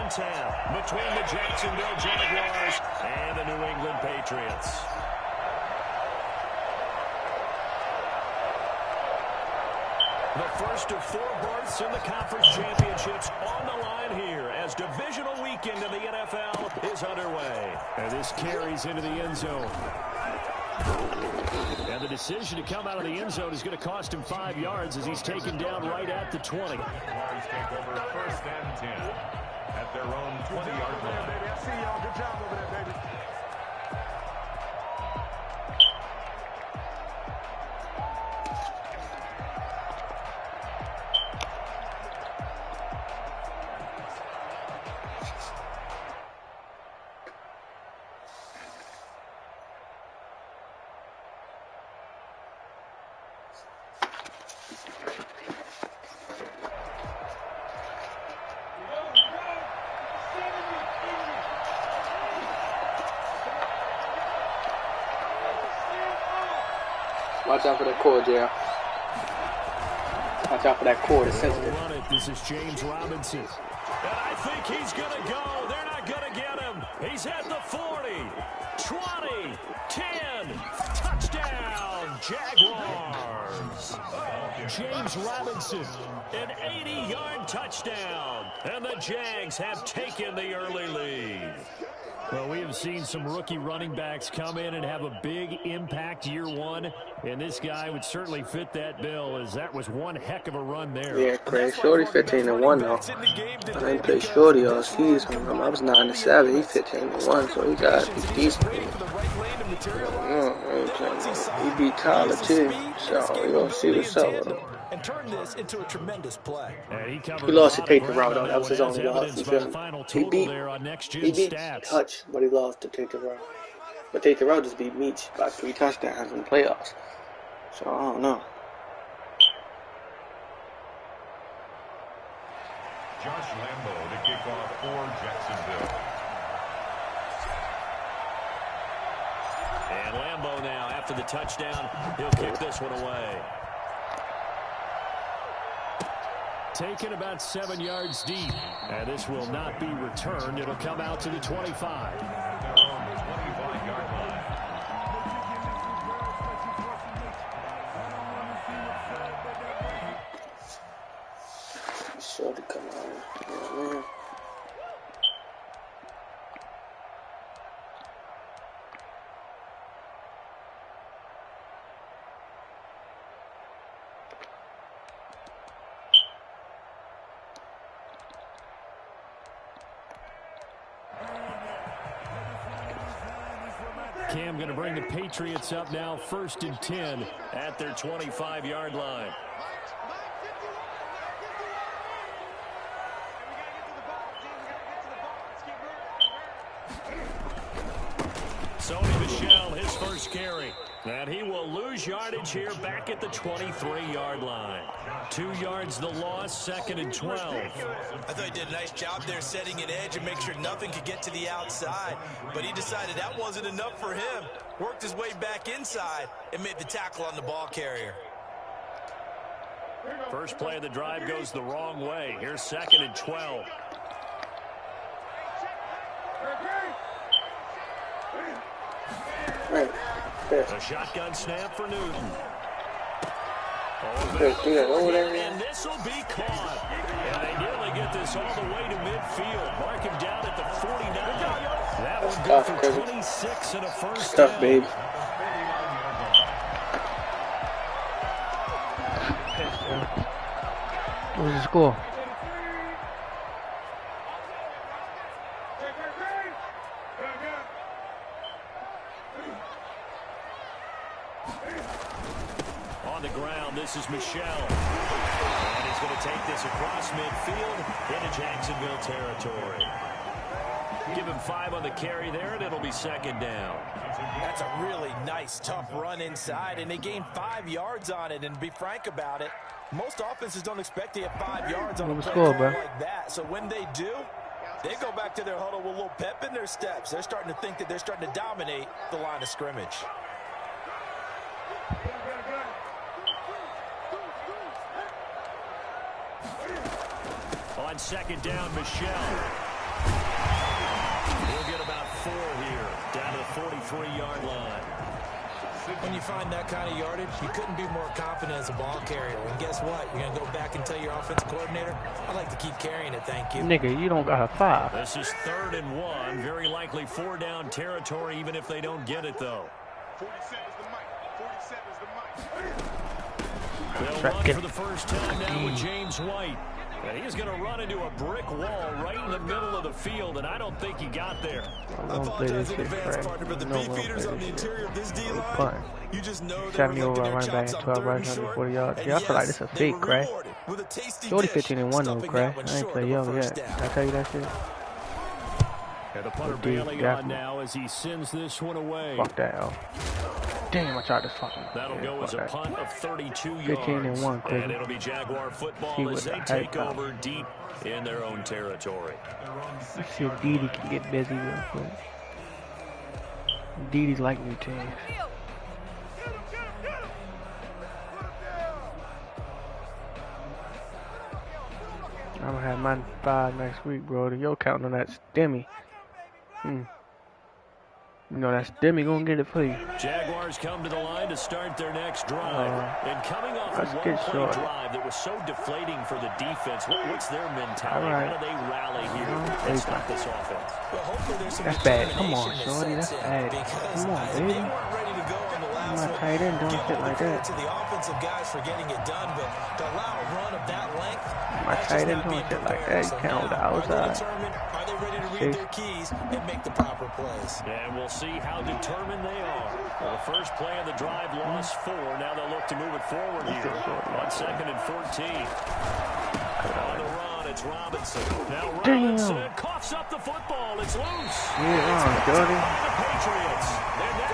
tap between the Jacksonville Jaguars and the New England Patriots. The first of 4 berths in the conference championships on the line here as divisional weekend in the NFL is underway. And this carries into the end zone. And the decision to come out of the end zone is going to cost him 5 yards as he's taken down right at the 20. Jaguars take over 1st and 10 at their own 20-yard line. I see y'all. Good job over there, baby. Watch out for that cord, JR. Watch out for that cord. It's sensitive. This is James Robinson. And I think he's going to go. They're not going to get him. He's at the 40, 20, 10. Touchdown, Jaguars. James Robinson, an 80-yard touchdown. And the Jags have taken the early lead. Well, we have seen some rookie running backs come in and have a big impact year one, and this guy would certainly fit that bill, as that was one heck of a run there. Yeah, Craig. Shorty 15-1 though. I didn't play Shorty all season. I was 9-7. He's 15-1, so he got decent. He beat Tyler too, so we're gonna see what's up with him. And turn this into a tremendous play. He lost to Take the Route, though. That was his only loss. You feel me? He beat Hutch, but he lost to Take the Route. But Take the Route just beat Meach by 3 touchdowns in the playoffs. So I don't know. Josh Lambo to kick off for Jacksonville. And Lambo now, after the touchdown, he'll kick this one away. Taken about 7 yards deep. And this will not be returned. It'll come out to the 25. Sure to come out. Yeah, man. Cam going to bring the Patriots up now, 1st and 10 at their 25-yard line. Sony Michel, his first carry. And he will lose yardage here back at the 23-yard line. 2 yards the loss, 2nd and 12. I thought he did a nice job there setting an edge and make sure nothing could get to the outside. But he decided that wasn't enough for him. Worked his way back inside and made the tackle on the ball carrier. First play of the drive goes the wrong way. Here's 2nd and 12. Right. A shotgun snap for Newton. And this will be caught. And they nearly get this all the way to midfield. Mark him down at the 49. That one good for 26 and a first down. Tough, babe. What was the score? On the ground, this is Michel. And he's going to take this across midfield into Jacksonville territory. Give him 5 on the carry there, and it'll be 2nd down. That's a really nice, tough run inside, and they gained 5 yards on it. And to be frank about it, most offenses don't expect to get 5 yards on a play like that. So when they do, they go back to their huddle with a little pep in their steps. They're starting to think that they're starting to dominate the line of scrimmage. On 2nd down, Michel. 3-yard line. When you find that kind of yardage, you couldn't be more confident as a ball carrier. And guess what? You're going to go back and tell your offensive coordinator, I'd like to keep carrying it, thank you. Nigga, you don't got a 5. This is 3rd and 1. Very likely 4-down territory, even if they don't get it, though. 47 is the mic. 47 is the mic. They'll run for the first time now with James White. And he's going to run into a brick wall right in the middle of the field, and I don't think he got there. I apologize in advance, partner, but the beefeaters on the interior of this D-line, you just know they're looking their chops on 3rd and short. 40 yards. Yeah, I feel like this is a fake, Cray. Shorty 15 and 1 though, Cray. I ain't play young yet. Did I tell you that shit? And the punter bailing on now as he sends this one away. Fuck that, yo. Damn, I tried to fucking. That'll go as a punt of 32 yards. 15 and 1, Crazy. And it'll be Jaguar football as they take over deep in their own territory. Let's see if Dede can get busy real quick. Dede's like new teams. I'm gonna have my 5 next week, bro. Yo, counting on that stimmy. You know that stimmy gonna get it for you. Jaguars come to the line to start their next drive. And coming off a one-play drive that was so deflating for the defense, what's their mentality? How do they rally here and stop this offense? Well, hopefully there's some that's bad. Come on, Shorty. That's bad. Come on, baby. I'm not tight end doing shit like that. To the offensive guys for getting it done, but to allow a run of that length, my tight end doing shit like that. You can't hold the outside. Are they ready to read their keys and make the proper plays? And we'll see how determined they are. Well, the first play of the drive lost 4. Now they'll look to move it forward here on 2nd and 14. On the run, it's Robinson. Now Robinson coughs up the football. It's loose. Yeah, dirty. The Patriots.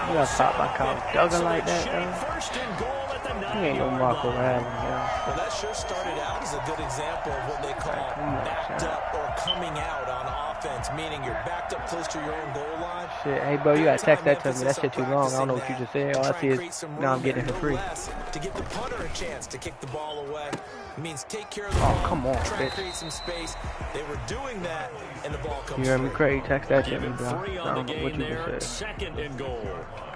You gotta pop my cow Duggan like that, though. First and goal at the 9-yard line. He ain't gonna walk around, Well, that sure started out as a good example of what they call backed up or coming out on offense, meaning you're backed up close to your own goal line. Shit, hey, bro, you gotta text that to me. That shit too long. I don't know what you just said. All I see is now I'm getting it for free. To give the punter a chance to kick the ball away means take care of the ball. Come on, try to create some space. They were doing that, and the ball comes. You heard me, Craig? Text that to me, bro. I don't know what you just said. 2nd and goal.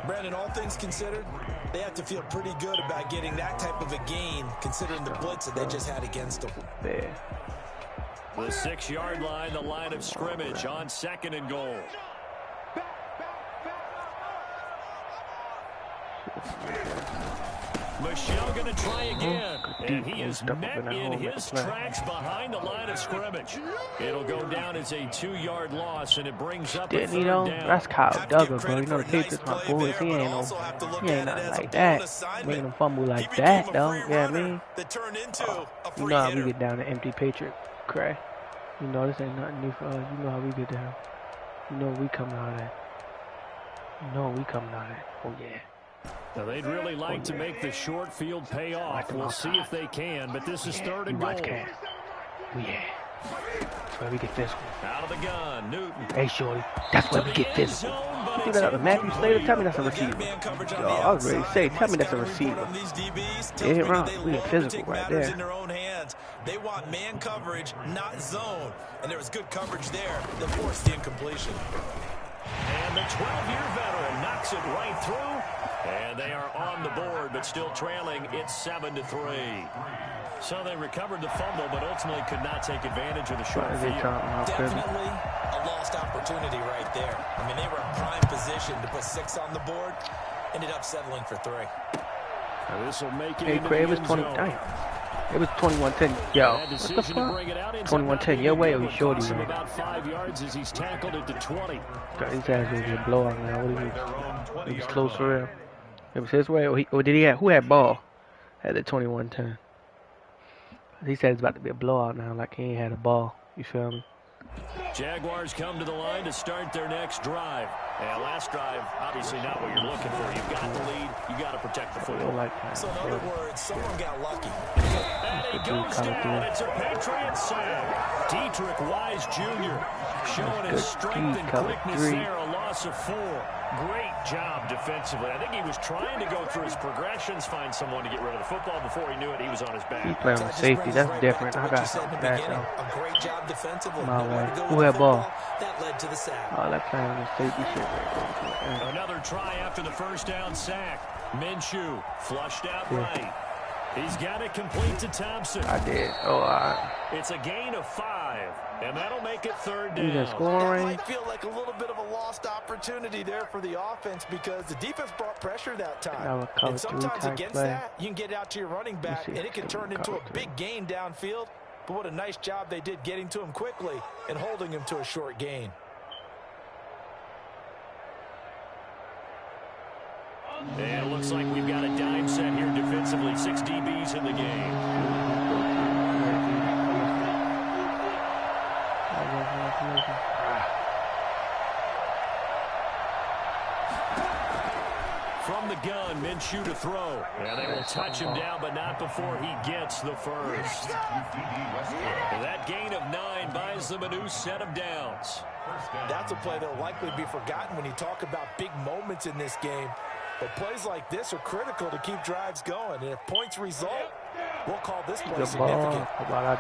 Brandon, all things considered, they have to feel pretty good about getting that type of a gain, considering the blitz that they just had against them. There. The 6-yard line, the line of scrimmage on 2nd and goal. Michelle going to try again, and he is met in his tracks behind the line of scrimmage. It'll go down as a 2-yard loss, and it brings up a 3rd down. That's Kyle Duggan, bro. You know the Patriots, my boys. He ain't nothing like that. Making them fumble like that, though. Yeah, I mean, you know how we get down to empty Patriot cray. You know this ain't nothing new for us. You know how we get down. You know we coming out of that. You know we coming out of that. Oh yeah. Now they'd really like to make the short field pay off. We'll see if they can, but this is 3rd and goal. Oh yeah. That's where we get physical. Out of the gun, Newton. Hey, shorty. That's where we get physical. See that other Matthew Slater? Tell me that's a receiver. Yo, I was ready to say, tell me that's a receiver. Yeah, wrong. We get physical right there. They want man coverage, not zone. And there was good coverage there that forced the incompletion. And the 12-year veteran knocks it right through. And they are on the board, but still trailing. It's 7-3. So they recovered the fumble, but ultimately could not take advantage of the short field. Definitely a lost opportunity right there. I mean, they were in prime position to put 6 on the board. Ended up settling for 3. This will make it. Hey, Craig, it was 20. Damn. It was 21-10. Yo, what the fuck? 21-10. Your way or you shorty? About 5 yards as he's tackled it to 20. God, his ass was a blowout now. What do you? He was close for real. It was his way, or did he have? Who had ball? Had the 21-10. He said it's about to be a blowout now, like he ain't had a ball. You feel me? Jaguars come to the line to start their next drive. And last drive, obviously not what you're looking for. You've got the lead. You got to protect the football. So in other words, someone got lucky. And he goes down. It's a Patriot sack. Dietrich Wise Jr. showing his strength and quickness there. A loss of 4. Great job defensively. I think he was trying to go through his progressions, find someone to get rid of the football. Before he knew it, he was on his back. He playing with safety. That's different. I got that though. A great job defensively. My way. Who had ball? That led head to the sack. Oh, that plan was safety shit. Another try after the first down sack. Minshew flushed out right. He's got it complete to Thompson. I did. Oh, all right. It's a gain of 5, and that'll make it 3rd down. It might feel like a little bit of a lost opportunity there for the offense because the defense brought pressure that time. And sometimes against that, you can get out to your running back, and it can turn into a big gain downfield. But what a nice job they did getting to him quickly and holding him to a short gain. And it looks like we've got a dime set here defensively. 6 DBs in the game. From the gun, Minshew to throw. And they will touch him down, but not before he gets the first. That gain of 9 buys them a new set of downs. That's a play that will likely be forgotten when you talk about big moments in this game. But plays like this are critical to keep drives going. And if points result, we'll call this play significant.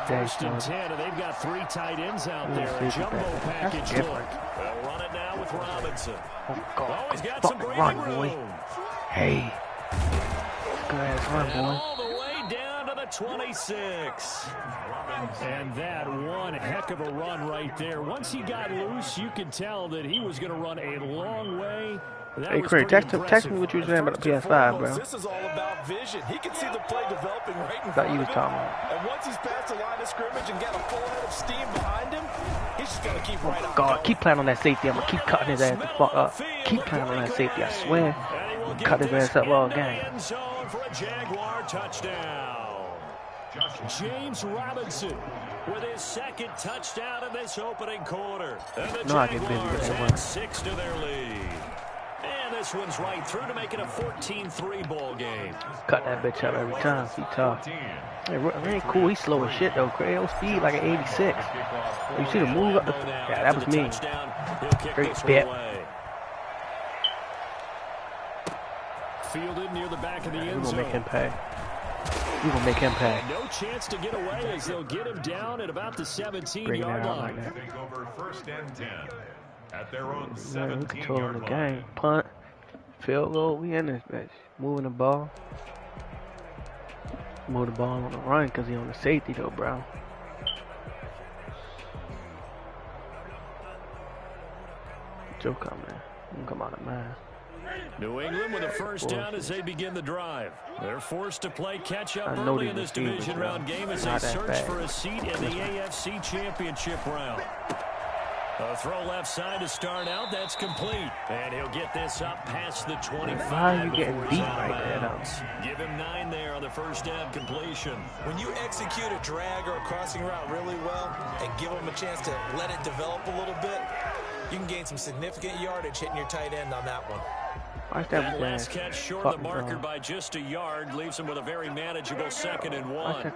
First and 10, and they've got 3 tight ends out there. A jumbo package look. They'll run it now with Robinson. Oh, he's got some breathing room. Hey. Good ass run, boy. All the way down to the 26. And that one heck of a run right there. Once he got loose, you could tell that he was going to run a long way. Hey, Craig, text me what you were saying about the PS5, bro. This is all about vision. He can see the play developing right in front of him. About. And once he's past the line of scrimmage and got a full head of steam behind him, he's just going to keep right on. God, keep playing on that safety. I'm going to keep cutting his ass the fuck up. Keep playing on that safety, I swear. Cut his ass up all game. For a Jaguar touchdown. James Robinson with his 2nd touchdown in this opening quarter. And the Jaguars add 6 to their lead. And this one's right through to make it a 14-3 ball game. Cut that bitch up every time. He tough. Hey, ain't cool. He's slow as shit though. Crazy speed like an 86. You see the move up the. Yeah, that was me. Great bit. Fielded near the back of the end zone. We're gonna make him pay. We're gonna make him pay. No chance to get away as they'll get him down at about the 17-yard line. Take over 1st and 10. At their own 17-yard controlling the game. Punt, field goal, we in this bitch. Moving the ball. Move the ball on the run because he on the safety though, bro. Joe coming. Come out of man. New England with a first down as they begin the drive. They're forced to play catch-up early in this division round game as they search for a seat in the AFC Championship round. A throw left side to start out. That's complete. And he'll get this up past the 25. Why are you getting deep right there? Give him 9 there on the first down completion. When you execute a drag or a crossing route really well and give them a chance to let it develop a little bit, you can gain some significant yardage hitting your tight end on that one. That last catch short of the marker by just a yard leaves him with a very manageable 2nd and 1.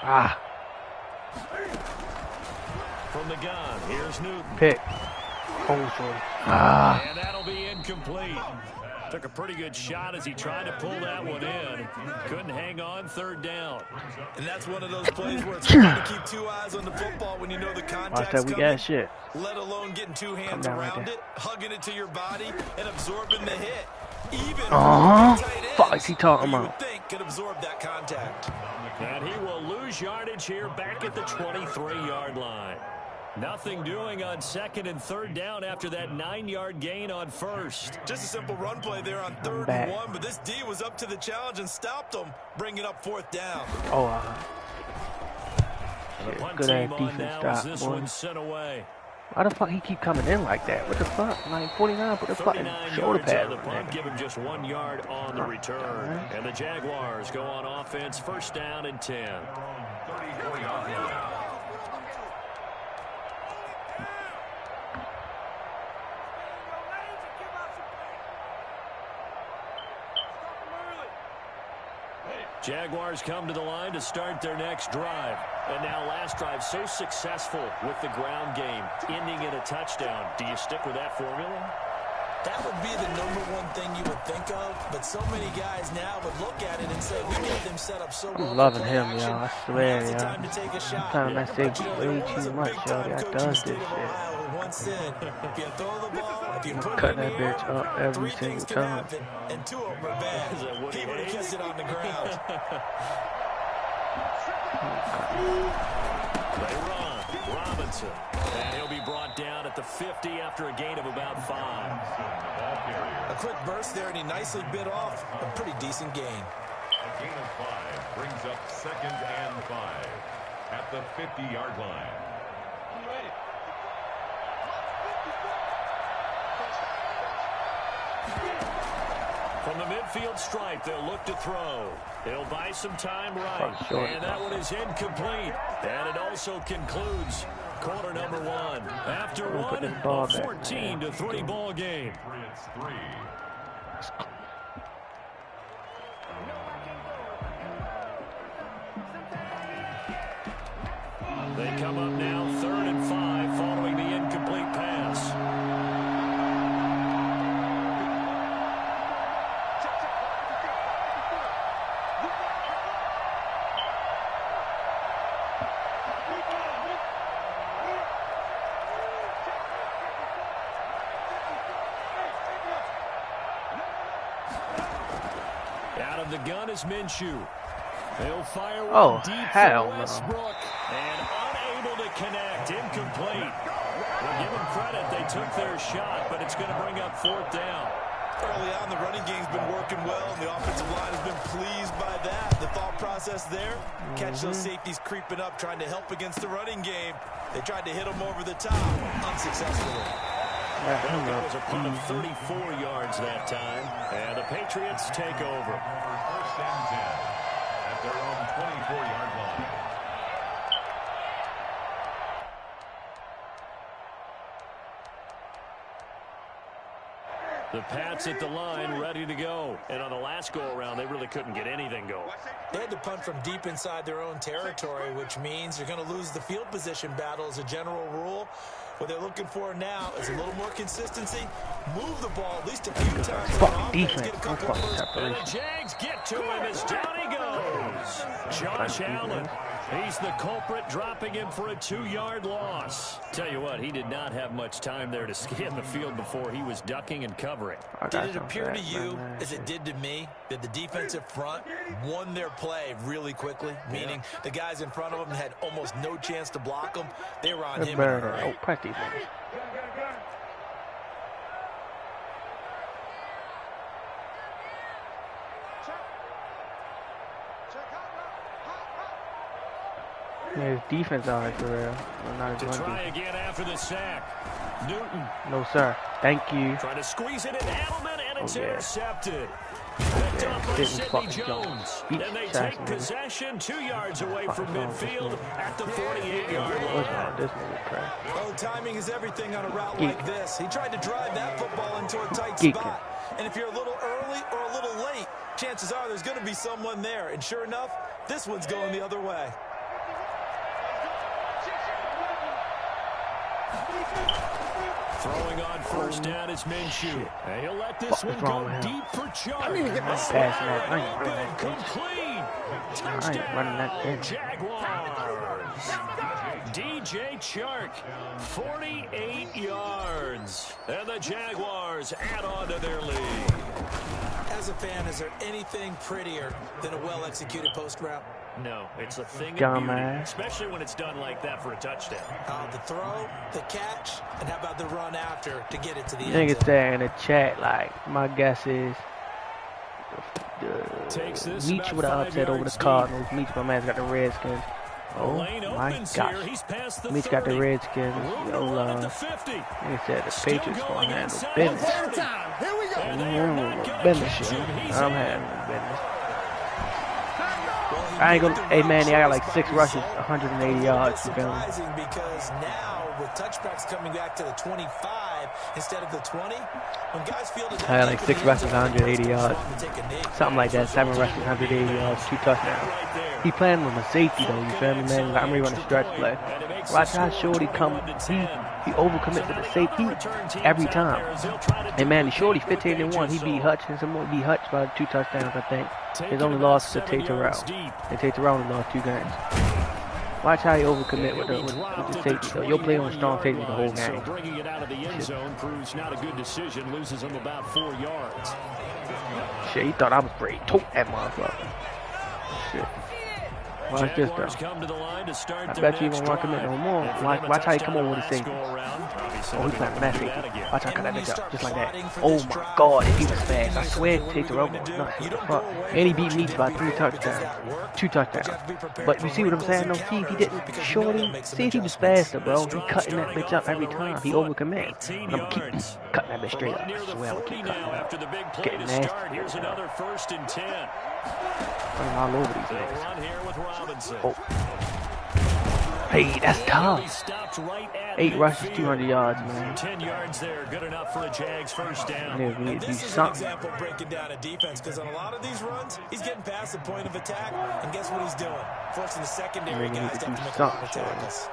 Ah. From the gun, here's Newton. Pick. Ah. And that'll be incomplete. Took a pretty good shot as he tried to pull that one in. Couldn't hang on 3rd down. And that's one of those plays where it's hard to keep 2 eyes on the football when you know the contact's coming, shit. let alone getting 2 hands around it, hugging it to your body, and absorbing the hit. Even fuck is he talking about? You would think could absorb that contact. And he will lose yardage here back at the 23-yard line. Nothing doing on 2nd and 3rd down after that 9-yard gain on 1st. Just a simple run play there on 3rd and 1, but this D was up to the challenge and stopped them, bringing up 4th down. The punt team on now as this one's sent away. Why the fuck he keep coming in like that? What the fuck? Like 49, put the fucking shoulder pad. The punt, give him just 1 yard on the return. And the Jaguars go on offense, 1st down and 10. Jaguars come to the line to start their next drive. And now last drive so successful with the ground game, ending in a touchdown. Do you stick with that formula? That would be the #1 thing you would think of, but so many guys now would look at it and say, we got them set up so well. I'm loving him, y'all. I swear, y'all. Sometimes that saves way too much, y'all. Y'all does this shit. I'm cutting that bitch up every single time. And 2 of them are bad. He would have kept it on the ground. They run. Robinson. And he'll be brought down at the 50 after a gain of about 5. A quick burst there, and he nicely bit off a pretty decent gain. A gain of 5 brings up 2nd and 5 at the 50-yard line. From the midfield stripe, they'll look to throw. They'll buy some time right. And that one is incomplete. And it also concludes quarter number 1. After one, a 14-3 ball game. They come up now 3rd and 5 following the incomplete pass. Out of the gun is Minshew. He'll fire one deep for Westbrook. And unable to connect. Incomplete. We'll give them credit. They took their shot, but it's going to bring up 4th down. Early on, the running game's been working well, and the offensive line has been pleased by that. The thought process there, catch those safeties creeping up, trying to help against the running game. They tried to hit them over the top, unsuccessfully. That was a punt of 34 yards that time, and the Patriots take over. 1st and 10 at their own 24-yard line. The Pats at the line, ready to go. And on the last go-around, they really couldn't get anything going. They had to punt from deep inside their own territory, which means you're going to lose the field position battle as a general rule. What they're looking for now is a little more consistency. Move the ball at least a few times. Fuck defense. And the Jags get to him as down he goes. Josh Allen. He's the culprit, dropping him for a 2-yard loss. Tell you what, he did not have much time there to scan the field before he was ducking and covering. Did it appear to you, as it did to me, that the defensive front won their play really quickly? Meaning the guys in front of them had almost no chance to block them. They were on him. Oh, press defense. Yeah, his defense all right for real. Not to try again after the sack. Newton. No, sir. Thank you. Trying to squeeze it in Edelman, and it's intercepted. Picked up by Sidney Jones. And they take possession 2 yards away from midfield at the 48-yard line. Well, timing is everything on a route like this. He tried to drive that football into a tight spot. And if you're a little early or a little late, chances are there's going to be someone there. And sure enough, this one's going the other way. Throwing on 1st down is Minshew. And he'll let this one go deep for Chark. I need to get my pass that. I ain't running that complete. Touchdown, Jaguars. DJ Chark, 48 yards. And the Jaguars add on to their lead. As a fan, is there anything prettier than a well-executed post route? No, it's a thing of beauty, especially when it's done like that for a touchdown. The throw, the catch, and how about the run after to get it to the end zone? I think it's there in the chat, like, my guess is Meach would have upset over the Cardinals. Meach, my man's got the Redskins. Oh, my gosh. Meach got the Redskins. He said the Patriots going to handle business. Business shit. I'm handling business. I ain't gonna. Hey man, I got like 6 rushes, 180 yards. You feel me? Because now with touchbacks coming back to the 25 instead of the 20. When guys feel I had like 6 rushes, 180 yards. Something like that. 7 rushes, 180 yards, 2 touchdowns. He playing with a safety though, you feel me, man? I'm really running a stretch play. Watch how Shorty come. He overcommit to the safety every time. And man, Shorty 15-1. He beat Hutch and some more. He beat Hutch by 2 touchdowns, I think. His only loss to Tate Terrell. And Tate Terrell only lost 2 games. Watch how he overcommit with the safety. So you'll play on strong safety the whole game. Bringing it out of the end zone proves not a good decision. Loses him about 4 yards. Shit, he thought I was brave. Tote that motherfucker. Shit. Watch this though. I bet you won't want to commit no more. Watch how he come over with the safety. Oh, he's playing that safety. Watch how I cut that bitch up. Just like that. Oh my god, he was fast. I swear take the rope. Fuck. And he beat me by 3 touchdowns. 2 touchdowns. But you see what I'm saying? No, see if he didn't Shorty. See if he was faster, bro. He cutting that bitch up every time. He overcommit. And I'm keep cutting that bitch straight up. I swear I'm keep cutting it up. Getting nasty. Here's another 1st and 10. Running all over these niggas. Oh. Hey, that's tough. 8 rushes, 200 yards, man. 10 yards there, good enough for a Jags first down. Yeah, we need to do This is an something. example breaking down a defense, because on a lot of these runs, he's getting past the point of attack, and guess what he's doing? Forcing the secondary We need guys to to do have to make a lot of something. tackles.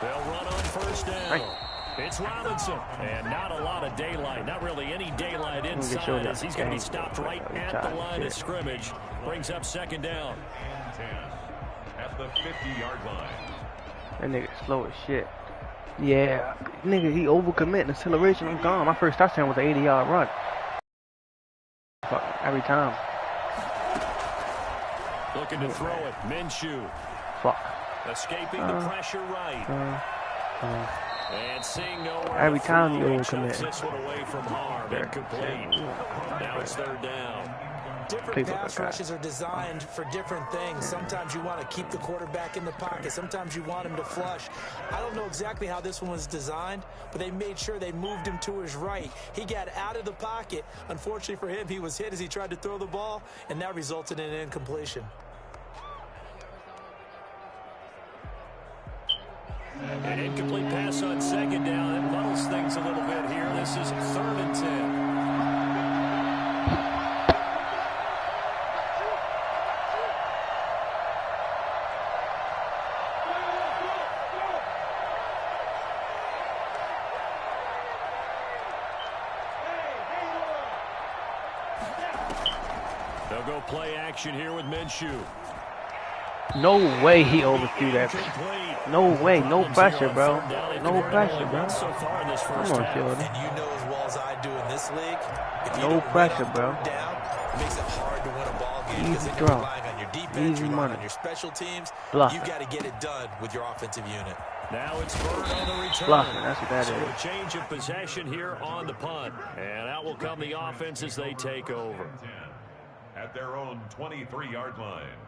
They'll run on 1st down. Right. It's Robinson, and not a lot of daylight, not really any daylight inside, as he's going to be stopped right at the line of scrimmage. Brings up 2nd down. 10 at the 50-yard line. That nigga slow as shit. Yeah, nigga, he overcommit. Acceleration, I'm gone. My first touchdown was an 80-yard run. Fuck, every time. Looking to throw it, Minshew. Fuck. Escaping the pressure right. And seeing nowhere Every time you he overcommit. chucks this one away from harm. Incomplete. Now it's 3rd down. Different People pass like that. rushes are designed for different things. Sometimes you want to keep the quarterback in the pocket. Sometimes you want him to flush. I don't know exactly how this one was designed, but they made sure they moved him to his right. He got out of the pocket. Unfortunately for him, he was hit as he tried to throw the ball, and that resulted in an incompletion. An incomplete pass on 2nd down. It muddles things a little bit here. This is 3rd and 10. They'll go play action here with Minshew. No way he overthrew that. No way. No pressure, bro. No pressure, bro. Come on, Jordan. And you know as well as I do in this league, if you No don't pressure, win on bro. 3rd down, it makes it hard to win a ball game. Easy Because then throw. you're relying on your defense, Easy you're relying money. on your special teams. Bluff You've it. got to get it done with your offensive unit. Now it's Bird on the return. Bluffing, that's what that So is. a change of possession here on the punt. And out will come the offense as they take over. 10 at their own 23-yard line.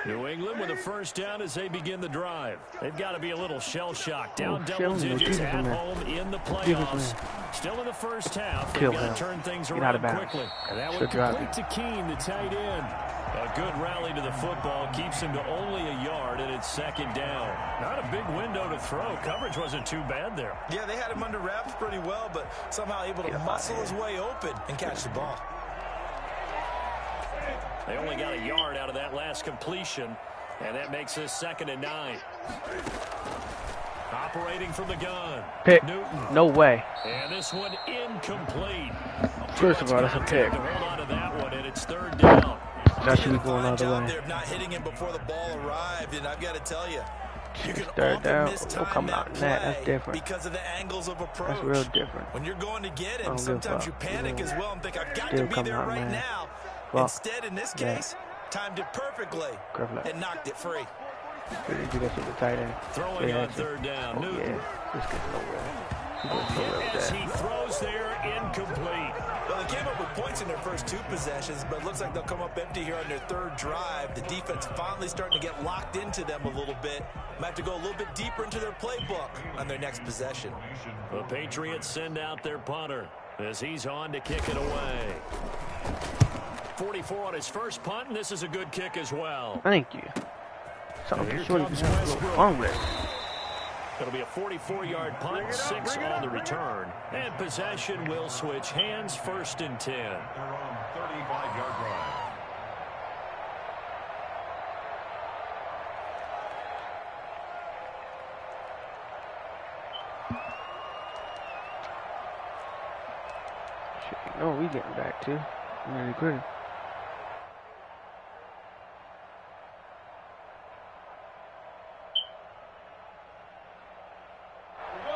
New England with a 1st down as they begin the drive. They've got to be a little shell-shocked. Down double digits at home in the playoffs. Still in the 1st half. They've got to turn things around quickly. And that one complete to Keene, the tight end. A good rally to the football keeps him to only a yard, and it's 2nd down. Not a big window to throw. Coverage wasn't too bad there. Yeah, they had him under wraps pretty well, but somehow able to muscle his way open and catch the ball. They only got a yard out of that last completion, and that makes this 2nd and 9. Operating from the gun. Pick. Newton. No way. And this one incomplete. First of all, that's a pick. Hold on to that one, and it's 3rd down. That should be going all the Job way. there of not hitting him before the ball arrived, and I've got to tell you, you can 3rd often down. miss Oh, time come on, that that's play different. because of the angles of approach. That's real different. When you're going to get I him, don't give a sometimes you fuck. panic as well and think, I've got Still to be coming there out, right man. now. Fuck. Instead, in this case, timed it perfectly and knocked it free. Do that shit with tight end. Throwing on 3rd down. Oh, Newton. yeah. This gets nowhere. He goes nowhere with As that. he throws there, incomplete. Well, they came up with points in their first 2 possessions, but it looks like they'll come up empty here on their 3rd drive. The defense finally starting to get locked into them a little bit. Might have to go a little bit deeper into their playbook on their next possession. The Patriots send out their punter. as he's on to kick it away. 44 on his first punt, and this is a good kick as well. Thank you. Here comes Westbrook. It'll be a 44-yard punt, 6 on the return. And possession will switch hands, 1st and 10. They're on 35-yard line. No, we getting back too. Really good.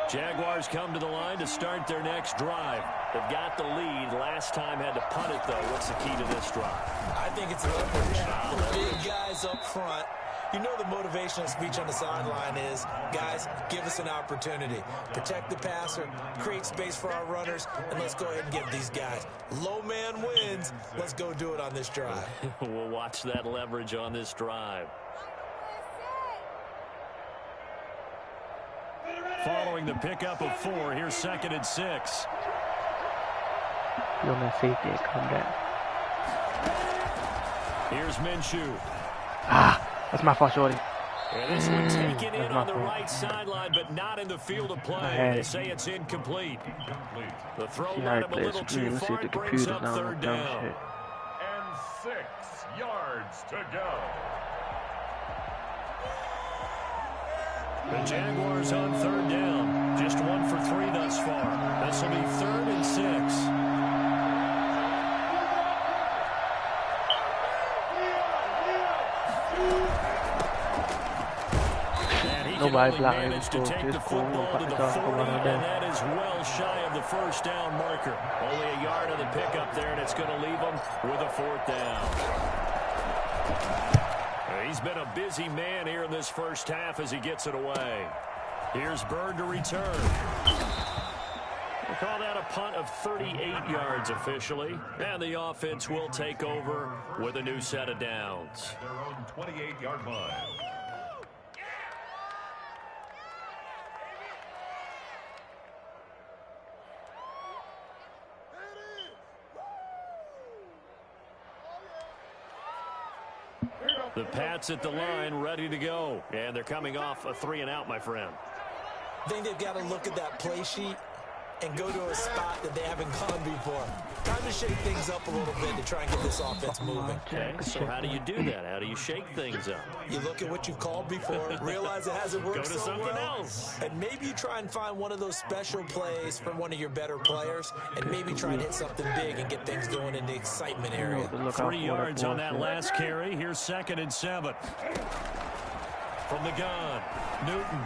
Jaguars come to the line to start their next drive. They've got the lead. Last time had to punt it, though. What's the key to this drive? I think it's leverage. The big guys up front. You know the motivational speech on the sideline is, guys, give us an opportunity. Protect the passer, create space for our runners, and let's go ahead and give these guys. Low man wins. Let's go do it on this drive. We'll watch that leverage on this drive. Following the pickup of 4, here's 2nd and 6. You're my safety, come down. Here's Minshew. That's my fault, shorty. And this one taken in on the right sideline, but not in the field of play. They say it's incomplete. The throw led him a little too far. It brings up 3rd down. And 6 yards to go. The Jaguars on 3rd down. Just 1 for 3 thus far. This will be 3rd and 6. Nobody blocking managed to take the football to the 40, and that is well shy of the 1st down marker. Only a yard of the pickup there, and it's going to leave them with a 4th down. He's been a busy man here in this first half as he gets it away. Here's Bird to return. We'll call that a punt of 38 yards officially, and the offense will take over with a new set of downs. Their own 28-yard line. The Pats at the line, ready to go. And they're coming off a 3-and-out, my friend. I think they've got to look at that play sheet and go to a spot that they haven't gone before. Time to shake things up a little bit to try and get this offense moving. Okay, so how do you do that? How do you shake things up? You look at what you've called before, realize it hasn't worked so well. Go to something else. And maybe you try and find one of those special plays from one of your better players, and maybe try and hit something big and get things going in the excitement area. 3 yards on that last carry. Here's 2nd and 7. From the gun, Newton.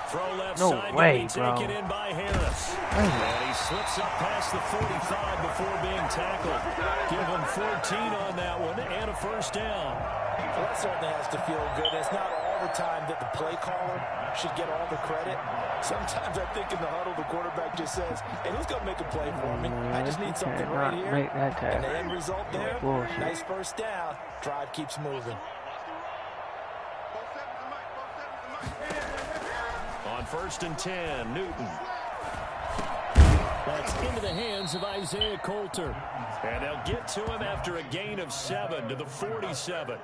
Throw left side, way, taken in by Harris. And he slips up past the 45 before being tackled. Give him 14 on that one and a 1st down. Well, that certainly has to feel good. It's not all the time that the play caller should get all the credit. Sometimes I think in the huddle, the quarterback just says, hey, who's going to make a play for me? I just need something right here. And the end result there, nice 1st down. Drive keeps moving. On 1st and 10, Newton. That's into the hands of Isaiah Coulter. And they'll get to him after a gain of 7 to the 47.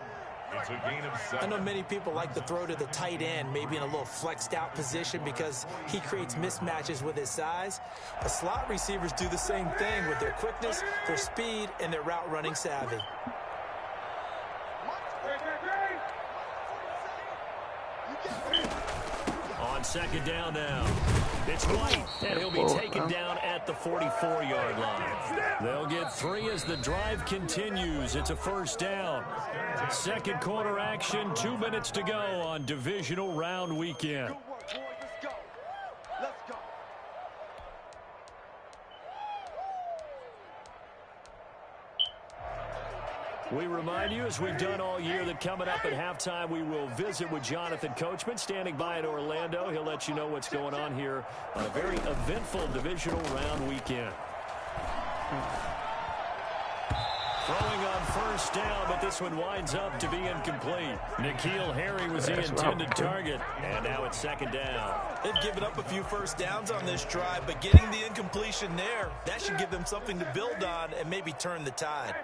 It's a gain of 7. I know many people like to throw to the tight end, maybe in a little flexed out position because he creates mismatches with his size. But slot receivers do the same thing with their quickness, their speed, and their route running savvy. On 2nd down now. It's White, and he'll be taken down at the 44-yard line. They'll get 3 as the drive continues. It's a 1st down. 2nd quarter action, 2 minutes to go on divisional round weekend. We remind you, as we've done all year, that coming up at halftime, we will visit with Jonathan Coachman, standing by in Orlando. He'll let you know what's going on here on a very eventful divisional round weekend. Throwing on first down, but this one winds up to be incomplete. N'Keal Harry was the intended target, and now it's second down. They've given up a few first downs on this drive, but getting the incompletion there, that should give them something to build on and maybe turn the tide.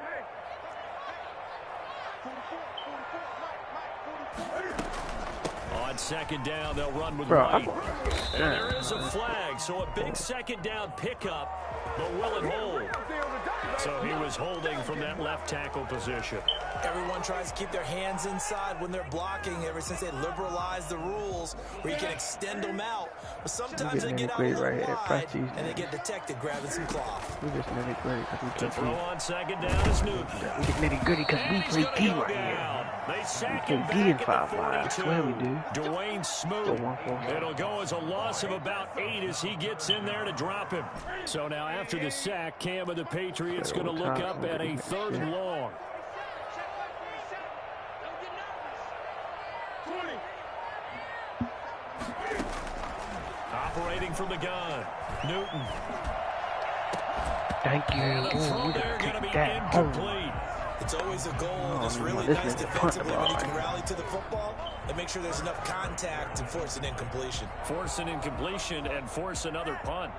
On second down, they'll run with White. And there is a flag, so a big second down pickup, but will it hold? So he was holding from that left tackle position. Everyone tries to keep their hands inside when they're blocking ever since they liberalized the rules where you can extend them out. But sometimes they get out a little wide and they get detected grabbing some cloth. We just nitty-gritty because we play throw on second down is Newton. We just nitty-gritty because we play D right here. They sack we him play D in back 5-5. I swear we do. Dwayne Smoot. It'll go as a loss of about 8 as he gets in there to drop him. So now after the sack, Cam of the Patriots going to look up at a 3rd and long. Operating from the gun, Newton. Thank you. Throw there going to be incomplete. It's always a goal. It's really nice defensively when you can rally to the football and make sure there's enough contact to force an incompletion. Force an incompletion and force another punt.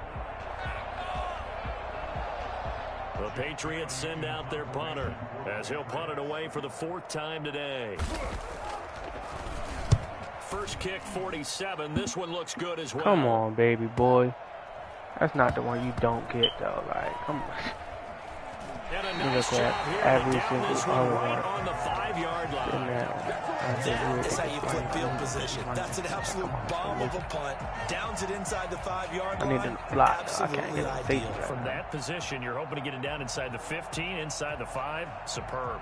The Patriots send out their punter as he'll punt it away for the 4th time today. First kick, 47. This one looks good as well. Come on, baby boy. That's not the one you don't get, though. Like, come on. Nice look at every single other right on the 5-yard line. That is how you flip field position. That's an absolute bomb of a punt. Downs it inside the 5-yard line. I need to block. Absolutely ideal. From that position, you're hoping to get it down inside the 15, inside the 5. Superb.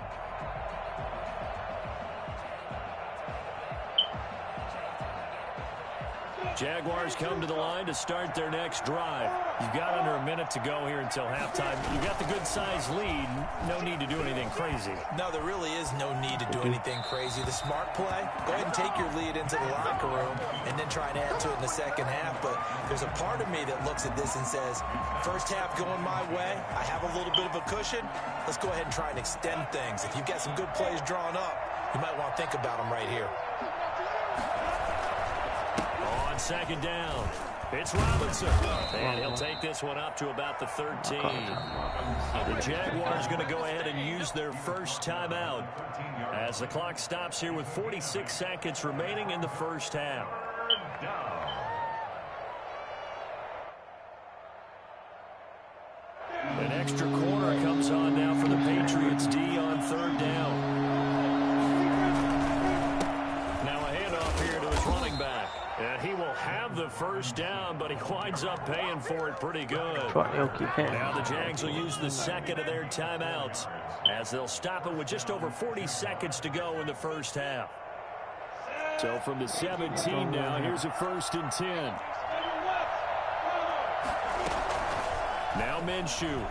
Jaguars come to the line to start their next drive. You've got under a minute to go here until halftime. You've got the good-sized lead. No need to do anything crazy. No, there really is no need to do anything crazy. The smart play, go ahead and take your lead into the locker room and then try and add to it in the second half. But there's a part of me that looks at this and says, first half going my way. I have a little bit of a cushion. Let's go ahead and try and extend things. If you've got some good plays drawn up, you might want to think about them right here. On second down, it's Robinson. And he'll take this one up to about the 13. The Jaguars going to go ahead and use their first timeout as the clock stops here with 46 seconds remaining in the first half. An extra corner comes on now for the Patriots D on 3rd down. Now a handoff here to his running back. And he will have the first down, but he winds up paying for it pretty good. Now the Jags will use the second of their timeouts as they'll stop it with just over 40 seconds to go in the first half. So from the 17 now, here's a 1st and 10. Now Minshew.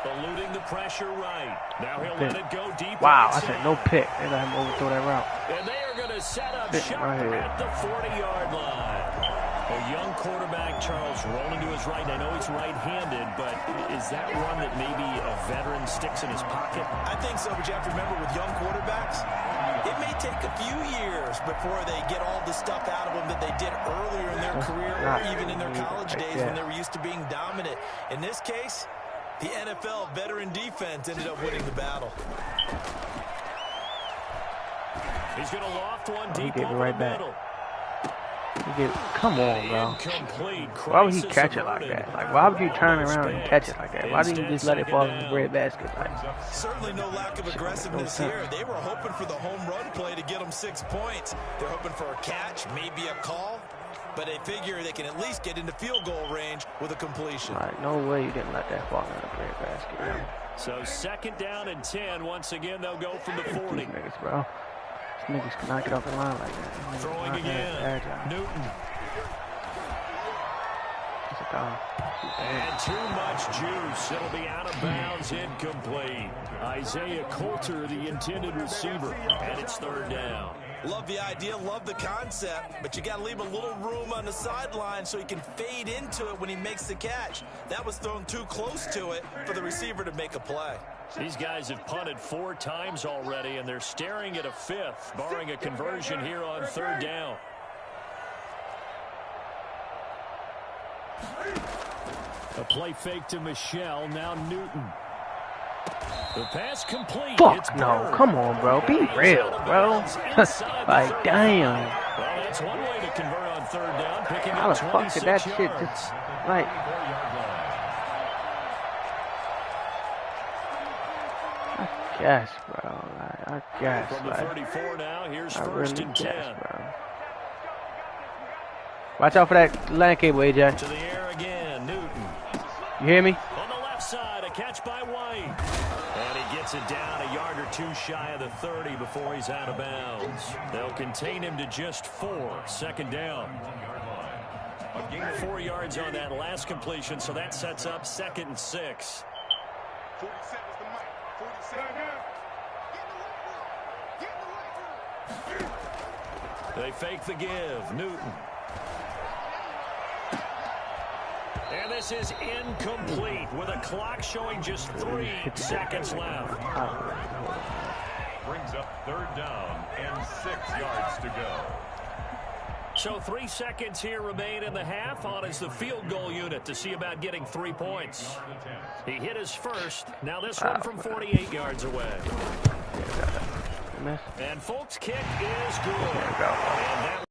Eluding the pressure right. Now he'll let it go deep. Wow, I said no pick. They let him overthrow that route. And they are going to set up shop at the 40-yard line. A young quarterback, Charles, rolling to his right. I know he's right-handed, but is that one that maybe a veteran sticks in his pocket? I think so, but you have to remember with young quarterbacks, it may take a few years before they get all the stuff out of them that they did earlier in their career or even in their college days when they were used to being dominant. In this case, the NFL veteran defense ended up winning the battle. He's going to loft one deep over right the back. middle. Come on, bro. Why would he catch it like that? Like, why would you turn around and catch it like that? Why didn't you just let it fall in the bread basket? Like, certainly no lack of aggressiveness here. They were hoping for the home run play to get them 6 points. They're hoping for a catch, maybe a call. But they figure they can at least get into field goal range with a completion. Like, no way you didn't let that fall in the bread basket, man. So 2nd down and 10. Once again, they'll go from the 40. These niggas, bro. These niggas cannot get off the line like that. Throwing again. Newton. And too much juice. It'll be out of bounds, incomplete. Isaiah Coulter, the intended receiver, and it's 3rd down. Love the idea, love the concept, but you got to leave a little room on the sideline so he can fade into it when he makes the catch. That was thrown too close to it for the receiver to make a play. These guys have punted 4 times already, and they're staring at a 5th, barring a conversion here on 3rd down. A play fake to Michelle, now Newton. The pass complete. Fuck no, come on, bro. Be real, bro. Like, damn. Well, that's one way to convert on 3rd down, picking How up the fuck 26 did that yards. shit just, like... I guess, bro. I guess, From the 34 now, here's I 1st really and guess, 10. bro. Watch out for that land cable, AJ. To the air again, Newton. You hear me? On the left side, a catch by White. And he gets it down a yard or 2 shy of the 30 before he's out of bounds. They'll contain him to just 4. 2nd down. 4 yards on that last completion, so that sets up 2nd and 6. 47 is the mic. 47. They fake the give. Newton. And this is incomplete with a clock showing just 3 seconds left. Brings up 3rd down and 6 yards to go. So 3 seconds here remain in the half. On is the field goal unit to see about getting 3 points. He hit his first. Now this one from 48 yards away. And Folk's kick is good. And that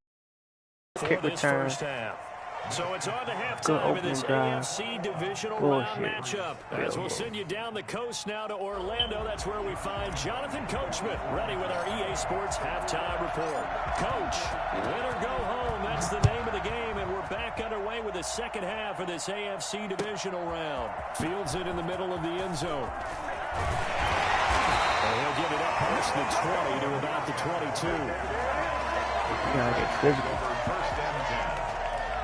for this first half. So it's on to halftime in this AFC divisional round matchup. As we'll send you down the coast now to Orlando. That's where we find Jonathan Coachman ready with our EA Sports halftime report. Coach, win or go home. That's the name of the game, and we're back underway with the second half of this AFC divisional round. Fields it in the middle of the end zone. And he'll get it up past the 20 to about the 22. You gotta get physical. 1st and 10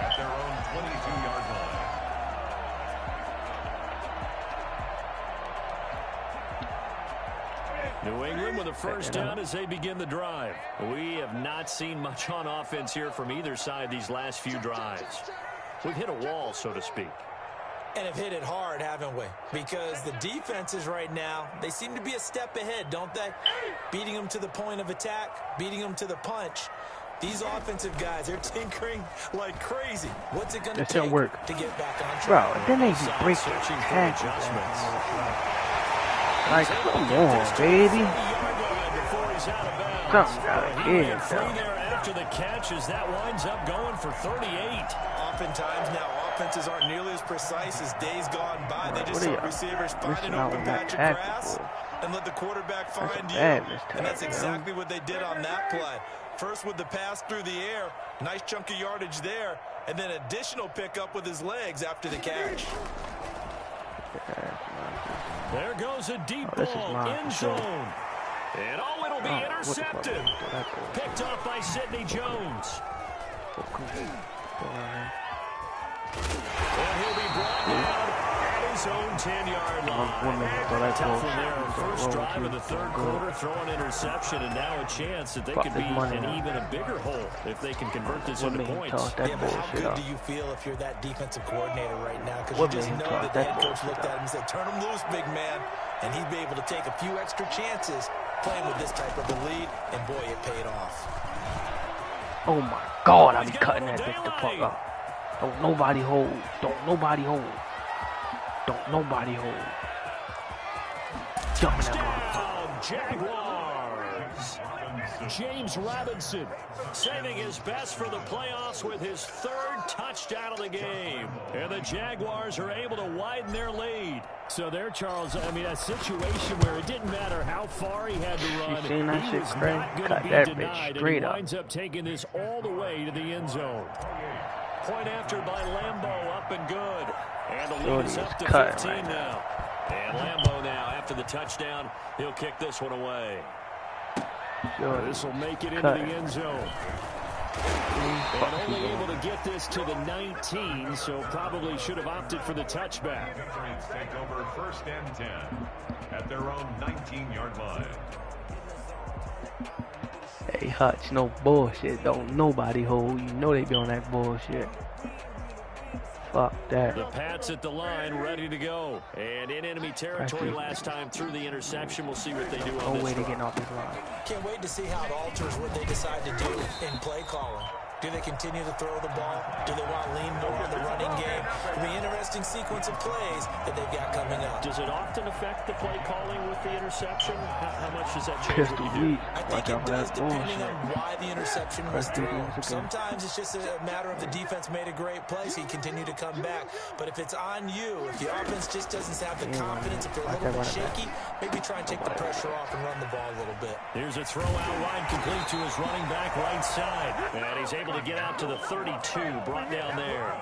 at their own 22-yard line. New England with a first down as they begin the drive. We have not seen much on offense here from either side these last few drives. We've hit a wall, so to speak. And have hit it hard, haven't we? Because the defenses right now, they seem to be a step ahead, don't they? Beating them to the point of attack, beating them to the punch. These offensive guys, they're tinkering like crazy. What's it going to take to get back on track? Bro, then they just break the tackles. Like, come on, baby. Something gotta give, After the catch, as that winds up going for 38. Oftentimes now, offenses aren't nearly as precise as days gone by. They just let receivers find an open patch of grass and let the quarterback find you. And that's exactly what they did on that play. First with the pass through the air, nice chunk of yardage there, and then additional pickup with his legs after the catch. There goes a deep ball, end zone. And it'll be intercepted. Picked off by Sidney Jones. And he'll be brought down at his own 10-yard line. Tough one there. First drive of the 3rd quarter, throwing interception, and now a chance that they could be in even a bigger hole if they can convert this into points. Yeah, but how good do you feel if you're that defensive coordinator right now? Because you just know that the head coach looked at him and said, turn him loose, big man. And he'd be able to take a few extra chances playing with this type of a lead, and boy, it paid off. Oh my God, I be cutting that bitch the fuck up. Don't nobody hold. Don't nobody hold. Don't nobody hold. Jumping that motherfucker. Jaguars. James Robinson saving his best for the playoffs with his 3rd touchdown of the game. And the Jaguars are able to widen their lead. So there, Charles, I mean, a situation where it didn't matter how far he had to run. You seen that he shit, was Craig? not going Cut to be that denied, bitch straight and he up. winds up taking this all the way to the end zone. Point after by Lambeau, up and good. And the lead is up to 15 now. And Lambeau now, after the touchdown, he'll kick this one away. This will make it into the end zone. And only able to get this to the 19, so probably should have opted for the touchback. Patriots take over 1st and 10 at their own 19-yard line. Hey, Hutch, no bullshit. Don't nobody hold. You know they be on that bullshit. Fuck that. The Pats at the line, ready to go. And in enemy territory last time through the interception. We'll see what they do on this. No way to get off this line. Can't wait to see how it alters what they decide to do in play calling. Do they continue to throw the ball? Do they want to lean more on the running game? It'll be an interesting sequence of plays that they've got coming up. Does it often affect the play calling with the interception? How much does that change what you do? I think it does, depending on why the interception was thrown. Sometimes it's just a matter of the defense made a great play, so you continue to come back. But if it's on you, if the offense just doesn't have the confidence, if they're a little bit shaky, maybe try and take the pressure off and run the ball a little bit. Here's a throw out wide, complete to his running back right side. And he's able to get out to the 32, brought down there.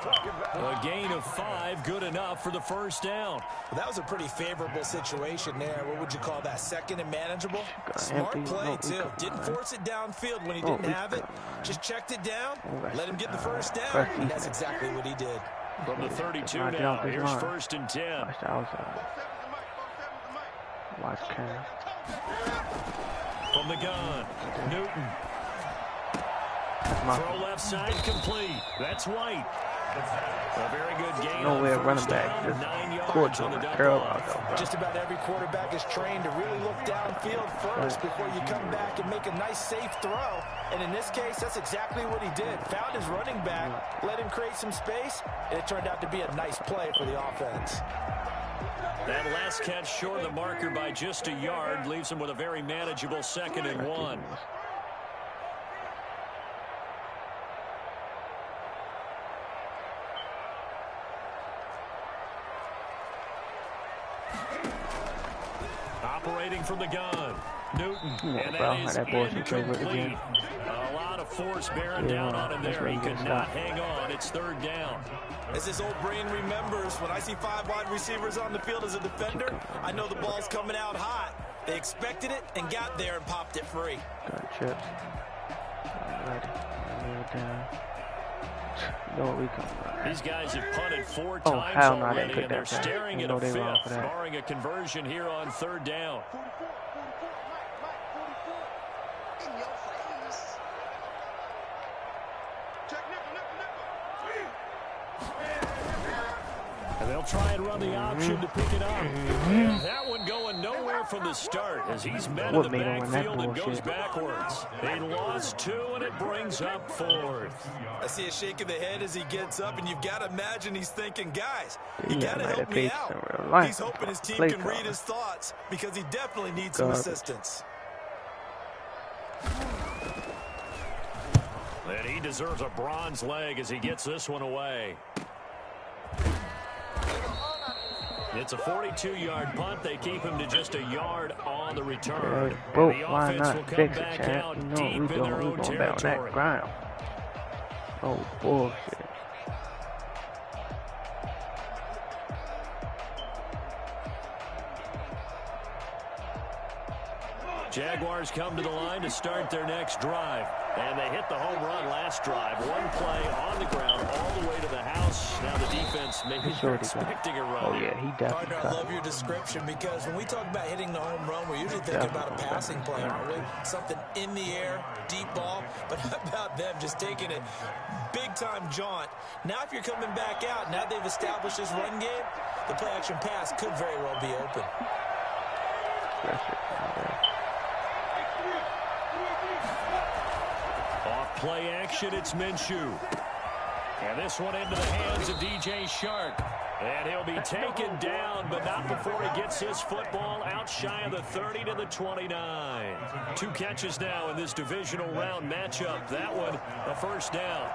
A gain of 5, good enough for the first down. Well, that was a pretty favorable situation there. What would you call that? Second and manageable? Smart play, too. Didn't force it downfield when he didn't have it. Just checked it down, let him get the first down, and that's exactly what he did. From the 32 now, here's first and 10. Watch the outside. Watch Cam. From the gun, Newton. Throw left side, complete. That's White. A very good game. Nowhere running back. Just 9 yards court on the doing a duck curl ball. out though. Just about every quarterback is trained to really look downfield first before you come back and make a nice, safe throw. And in this case, that's exactly what he did. Found his running back, let him create some space, and it turned out to be a nice play for the offense. That last catch short of the marker by just a yard leaves him with a very manageable 2nd and 1. Operating from the gun, Newton, and that is incomplete. A lot of force bearing down on him there. He could not hang on. It's 3rd down. As his old brain remembers, when I see 5 wide receivers on the field as a defender, I know the ball's coming out hot. They expected it and got there and popped it free. Got chips. These guys have punted 4 times already, and they're staring at a 5th, barring a conversion here on 3rd down. And they'll try and run the option to pick it up. And that one going nowhere from the start as he's met in the backfield and goes backwards. They lost 2, and it brings up 4th. I see a shake of the head as he gets up, and you've got to imagine he's thinking, guys, you got to help me out. He's hoping his team can read his thoughts because he definitely needs some assistance. And he deserves a bronze leg as he gets this one away. It's a 42-yard punt. They keep him to just a yard on the return. Well, the why offense not will come fix it, back champ? out You know deep in their own territory. Ground. Oh, bullshit. Jaguars come to the line to start their next drive. And they hit the home run last drive. One play on the ground all the way to the house. Now the defense maybe expecting a run. Oh, yeah, he definitely Partner, I love your description because when we talk about hitting the home run, we're usually thinking about a passing play, aren't we? Something in the air, deep ball. But how about them just taking it big-time jaunt? Now if you're coming back out, now they've established this run game, the play-action pass could very well be open. Play action, it's Minshew. And this one into the hands of DJ Shark. And he'll be taken down, but not before he gets his football out shy of the 30 to the 29. 2 catches now in this divisional round matchup. That one, a first down.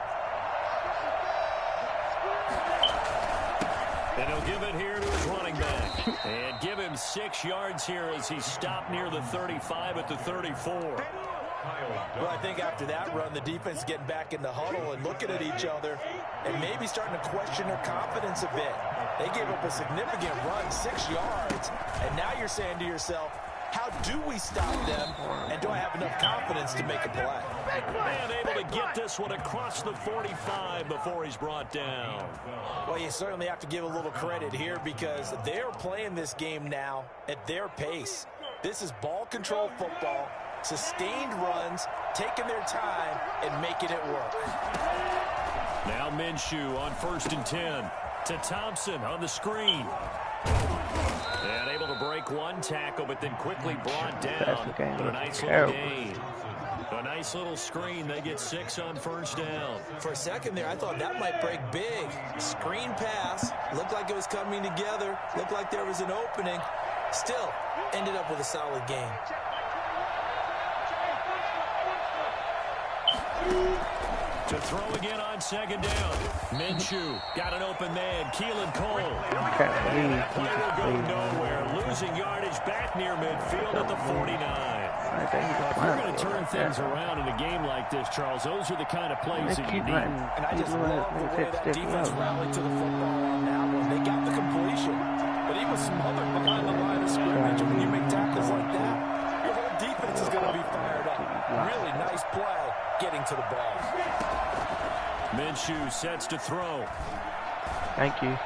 And he'll give it here to his running back. And give him 6 yards here as he stopped near the 35 at the 34. Well, I think after that run, the defense getting back in the huddle and looking at each other and maybe starting to question their confidence a bit. They gave up a significant run, 6 yards, and now you're saying to yourself, how do we stop them, and do I have enough confidence to make a play? And able to get this one across the 45 before he's brought down. Well, you certainly have to give a little credit here because they're playing this game now at their pace. This is ball control football. Sustained runs, taking their time, and making it work. Now Minshew on 1st and 10 to Thompson on the screen. And able to break one tackle, but then quickly brought down. But a nice little gain. A nice little screen. They get 6 on 1st down. For a second there, I thought that might break big. Screen pass. Looked like it was coming together. Looked like there was an opening. Still, ended up with a solid game. To throw again on 2nd down. Minshew got an open man. Keelan Cole. Play will go nowhere. Losing yardage back near midfield at the 49. If you're going to turn things around in a game like this, Charles, those are the kind of plays that you need. And I just love the way that defense rallied to the football on that one. They got the completion, but he was smothered behind the line of scrimmage. And when you make tackles like that, your whole defense is going to be fired up. Really nice play getting to the ball. Minshew sets to throw. Thank you.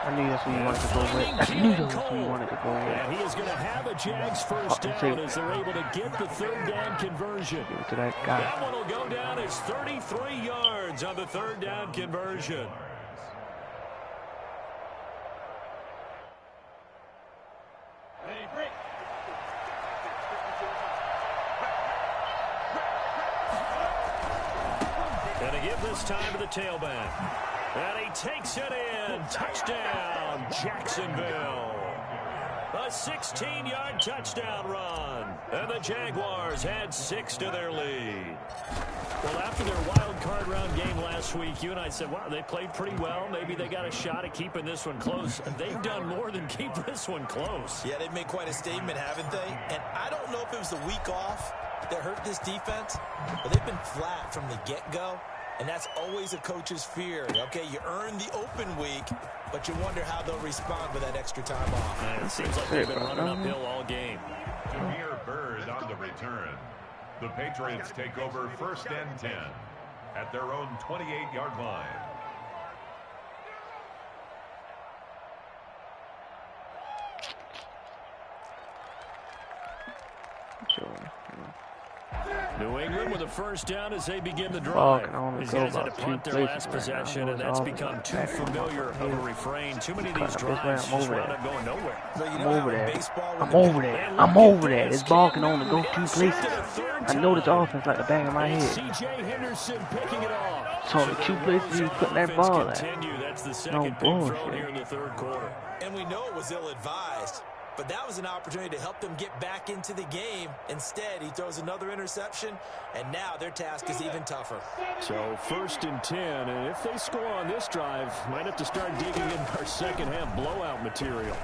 I knew that's what you wanted to go with. I knew that's what you wanted to go with. And he is going to have a Jags 1st down as they're able to get the 3rd down conversion. Give it to that guy. That one will go down as 33 yards on the 3rd down conversion. And to give this time to the tailback. And he takes it in. Touchdown, Jacksonville. A 16-yard touchdown run. And the Jaguars add 6 to their lead. Well, after their wild card round game last week, you and I said, wow, they played pretty well. Maybe they got a shot at keeping this one close. They've done more than keep this one close. Yeah, they've made quite a statement, haven't they? And I don't know if it was the week off that hurt this defense, but they've been flat from the get-go. And that's always a coach's fear. Okay, you earn the open week, but you wonder how they'll respond with that extra time off. And it seems like they've been running uphill all game. Jameer Byrd on the return. The Patriots take over 1st and 10 at their own 28-yard line. New England with a 1st down as they begin the drive. These guys had to punt their last possession, and that's become too familiar of a refrain. Too many of these drives just wound up going nowhere. I'm over there. I'm over there. This ball can only go 2 places. I know this offense like the back of my head. C.J. Henderson picking it off. So the 2 places he's putting that ball at. That's the second throw here in the 3rd quarter. And we know it was ill-advised. But that was an opportunity to help them get back into the game. Instead, he throws another interception, and now their task is even tougher. So 1st and 10, and if they score on this drive, might have to start digging in our second-half blowout material.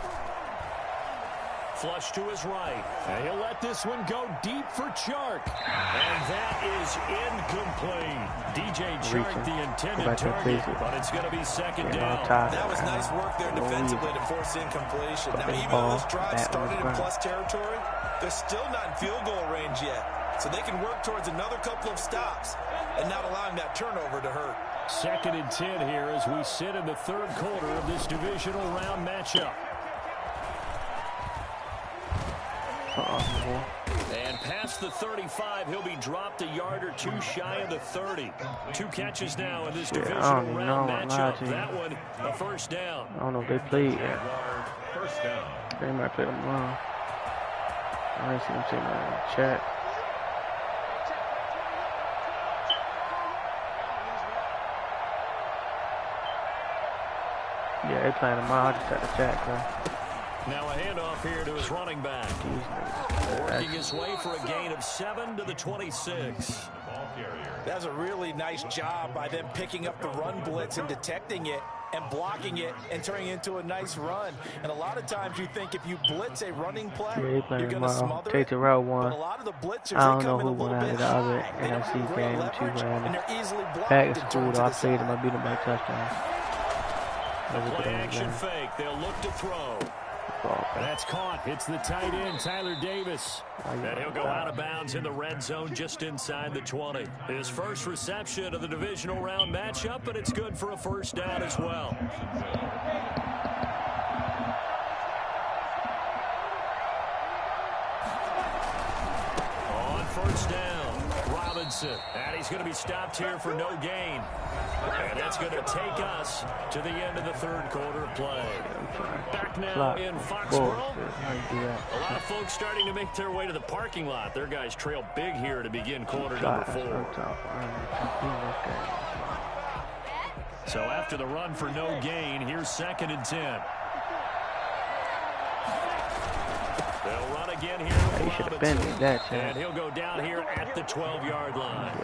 Flush to his right, and he'll let this one go deep for Chark. And that is incomplete. DJ Chark, the intended target, but it's going to be 2nd down. That was nice work there defensively to force incompletion. Now, even though this drive started in plus territory, they're still not in field goal range yet. So they can work towards another couple of stops and not allowing that turnover to hurt. 2nd and 10 here as we sit in the 3rd quarter of this divisional round matchup. And past the 35, he'll be dropped a yard or 2 shy of the 30. 2 catches now in this divisional round matchup. That one, a 1st down. I don't know if they played yet. 1st down. They might play them wrong. I didn't see them saying that in the chat. Yeah, they playing them wrong. I just got the chat, bro. Now a handoff here to his running back. Working his way for a gain of 7 to the 26. That's a really nice job by them picking up the run blitz and detecting it and blocking it and turning it into a nice run. And a lot of times you think if you blitz a running play, you're going to smother it. Take the route one. But a lot of the blitzers, I don't know who won out of the other. And I see game 2 ran. Packers scored. I played him. I beat him by touchdown. Play action fake. They'll look to throw. That's caught. Hits the tight end, Tyler Davis. And he'll go out of bounds in the red zone just inside the 20. His first reception of the divisional round matchup, but it's good for a 1st down as well. Robinson. And he's going to be stopped here for no gain. And that's going to take us to the end of the third quarter of play. Back now in Foxborough. A lot of folks starting to make their way to the parking lot. Their guys trail big here to begin quarter number 4. So after the run for no gain, here's 2nd and 10. They'll run again here with Robinson. And he'll go down here at the 12-yard line.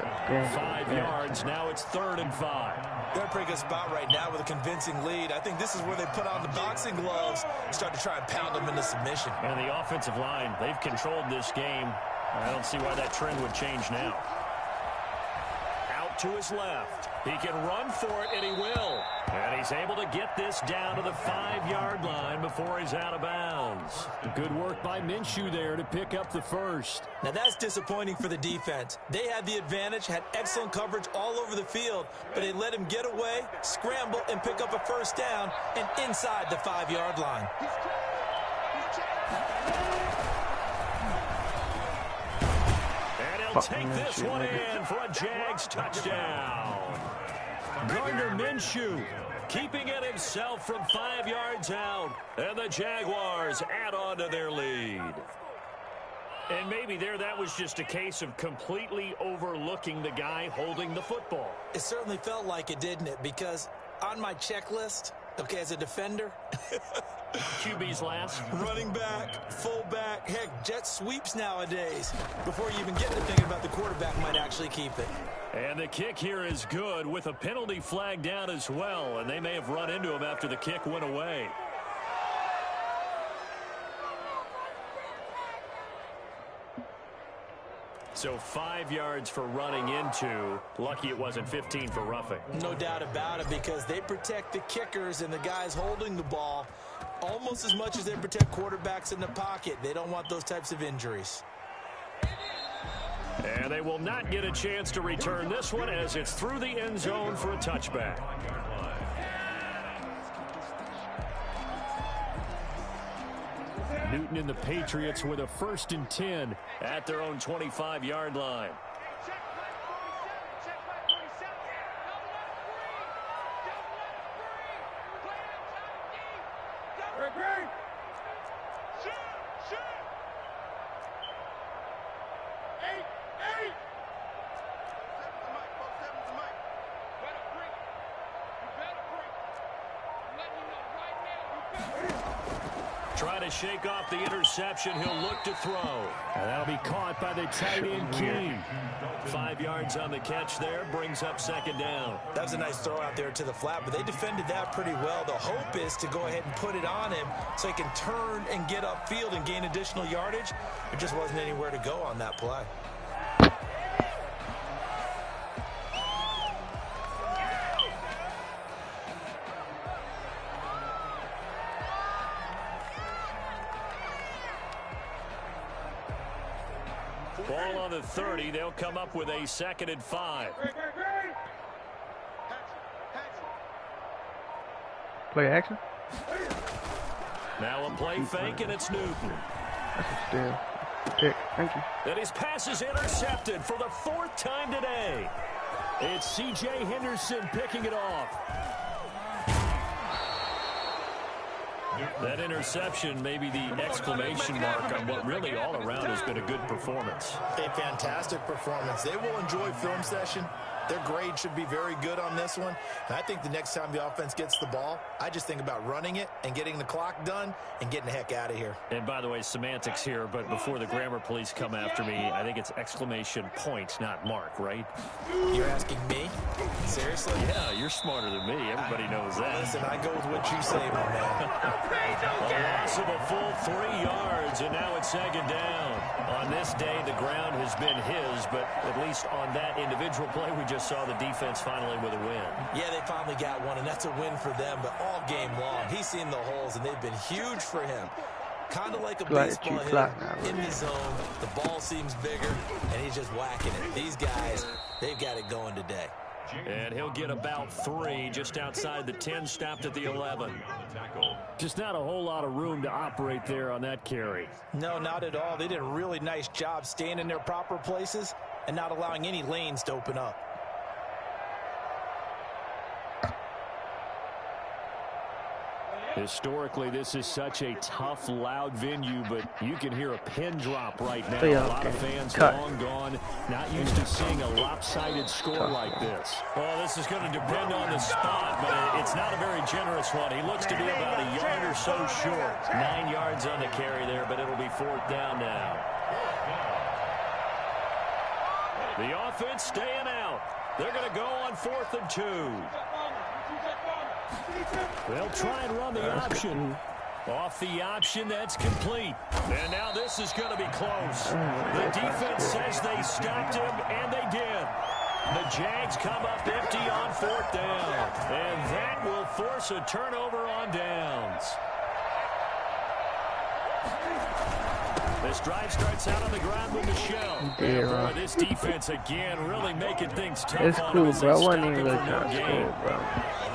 5 yards. Now it's 3rd and 5. They're in a pretty good spot right now with a convincing lead. I think this is where they put on the boxing gloves and start to try and pound them into submission. And the offensive line, they've controlled this game. I don't see why that trend would change now. Out to his left. He can run for it, and he will. And he's able to get this down to the 5-yard line before he's out of bounds. Good work by Minshew there to pick up the first. Now that's disappointing for the defense. They had the advantage, had excellent coverage all over the field, but they let him get away, scramble, and pick up a first down, and inside the 5-yard line. And he'll take this one in for a Jags touchdown. Gardner Minshew keeping it himself from 5 yards out. And the Jaguars add on to their lead. And maybe that was just a case of completely overlooking the guy holding the football. It certainly felt like it, didn't it? Because on my checklist, okay, as a defender, QB's last. Running back, fullback, heck, jet sweeps nowadays. Before you even get to thinking about the quarterback might actually keep it. And the kick here is good with a penalty flag down as well. And they may have run into him after the kick went away. So 5 yards for running into. Lucky it wasn't 15 for roughing. No doubt about it, because they protect the kickers and the guys holding the ball almost as much as they protect quarterbacks in the pocket. They don't want those types of injuries. And they will not get a chance to return this one as it's through the end zone for a touchback. Newton and the Patriots with a 1st and 10 at their own 25-yard line. Trying to shake off the interception. He'll look to throw. And that'll be caught by the tight end, King. 5 yards on the catch there. Brings up 2nd down. That was a nice throw out there to the flat, but they defended that pretty well. The hope is to go ahead and put it on him so he can turn and get upfield and gain additional yardage. There just wasn't anywhere to go on that play. Ball on the 30. They'll come up with a 2nd and 5. Play action. Now a play fake, and it's Newton. That's a steal. Pick. Thank you. And his pass is intercepted for the 4th time today. It's C.J. Henderson picking it off. That interception may be the exclamation mark on what really all around has been a good performance. A fantastic performance. They will enjoy film session. Their grade should be very good on this one. And I think the next time the offense gets the ball, I just think about running it and getting the clock done and getting the heck out of here. And by the way, semantics here, but before the grammar police come after me, I think it's exclamation point, not mark, right? You're asking me? Seriously? Yeah, you're smarter than me. Everybody knows that. Listen, I go with what you say, my man. A loss of a full 3 yards, and now it's 2nd down. On this day, the ground has been his, but at least on that individual play, we just saw the defense finally with a win. Yeah, they finally got one, and that's a win for them, but all game long, he's seen the holes, and they've been huge for him. Kind of like a baseball hitter in the zone. The ball seems bigger, and he's just whacking it. These guys, they've got it going today. And he'll get about 3 just outside the 10, stopped at the 11. Just not a whole lot of room to operate there on that carry. No, not at all. They did a really nice job staying in their proper places and not allowing any lanes to open up. Historically, this is such a tough, loud venue, but you can hear a pin drop right now. A lot of fans long gone, not used to seeing a lopsided score like this. Well, this is going to depend on the spot, but it's not a very generous one. He looks to be about a yard or so short. 9 yards on the carry there, but it'll be 4th down now. The offense staying out. They're going to go on 4th and 2. They'll try and run the option. Off the option, that's complete. And now this is going to be close. The defense says they stopped him, and they did. The Jags come up empty on 4th down. And that will force a turnover on downs. This drive starts out on the ground with Michel. Boy, this defense again really making things tough. It's cool, bro. I wasn't even really trying to score, bro.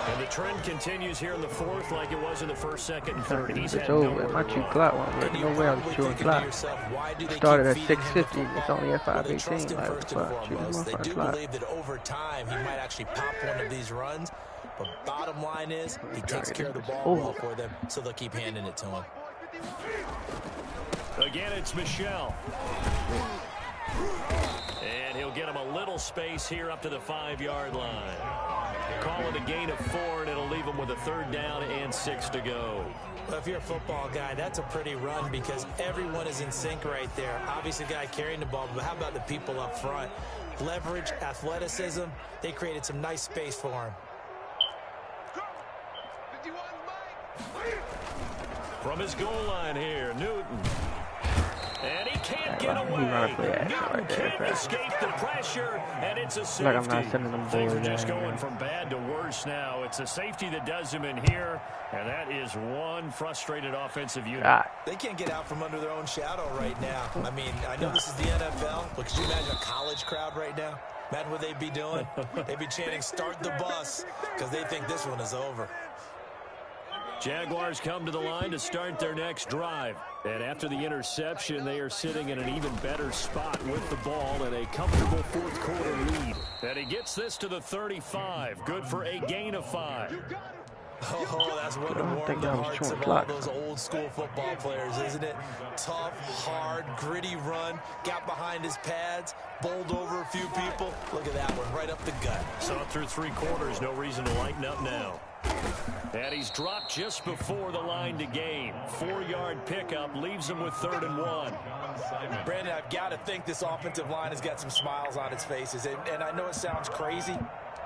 And the trend continues here in the 4th like it was in the 1st, 2nd, and 3rd. It's over. My 2 o'clock one, but no way I was 2 o'clock. Started at 6:50. It's only at 5:18. Like, what the fuck? They do believe that over time he might actually pop one of these runs. But bottom line is he takes care of the ball well for them, so they'll keep handing it to him. Again, it's Michel. And he'll get him a little space here up to the 5-yard line. Call it a gain of 4, and it'll leave him with a 3rd down and 6 to go. Well, if you're a football guy, that's a pretty run because everyone is in sync right there. Obviously, the guy carrying the ball, but how about the people up front? Leverage, athleticism, they created some nice space for him. From his goal line here, Newton. And he can't get away. Newton can't escape the pressure, and it's a safety. Like I'm not sending them Things are just going from bad to worse now. It's a safety that does him in here, and that is one frustrated offensive unit. They can't get out from under their own shadow right now. I mean, I know this is the NFL, but could you imagine a college crowd right now? Imagine what they'd be doing. They'd be chanting, "Start the bus," because they think this one is over. Jaguars come to the line to start their next drive. And after the interception, they are sitting in an even better spot with the ball and a comfortable 4th quarter lead. And he gets this to the 35. Good for a gain of 5. Oh, that's one to warm the hearts of all those old school football players, isn't it? Tough, hard, gritty run, got behind his pads, bowled over a few people. Look at that one, right up the gut. Saw it through 3 quarters, no reason to lighten up now. And he's dropped just before the line to gain. 4-yard pickup leaves him with 3rd and 1. Brandon, I've got to think this offensive line has got some smiles on its faces. And I know it sounds crazy,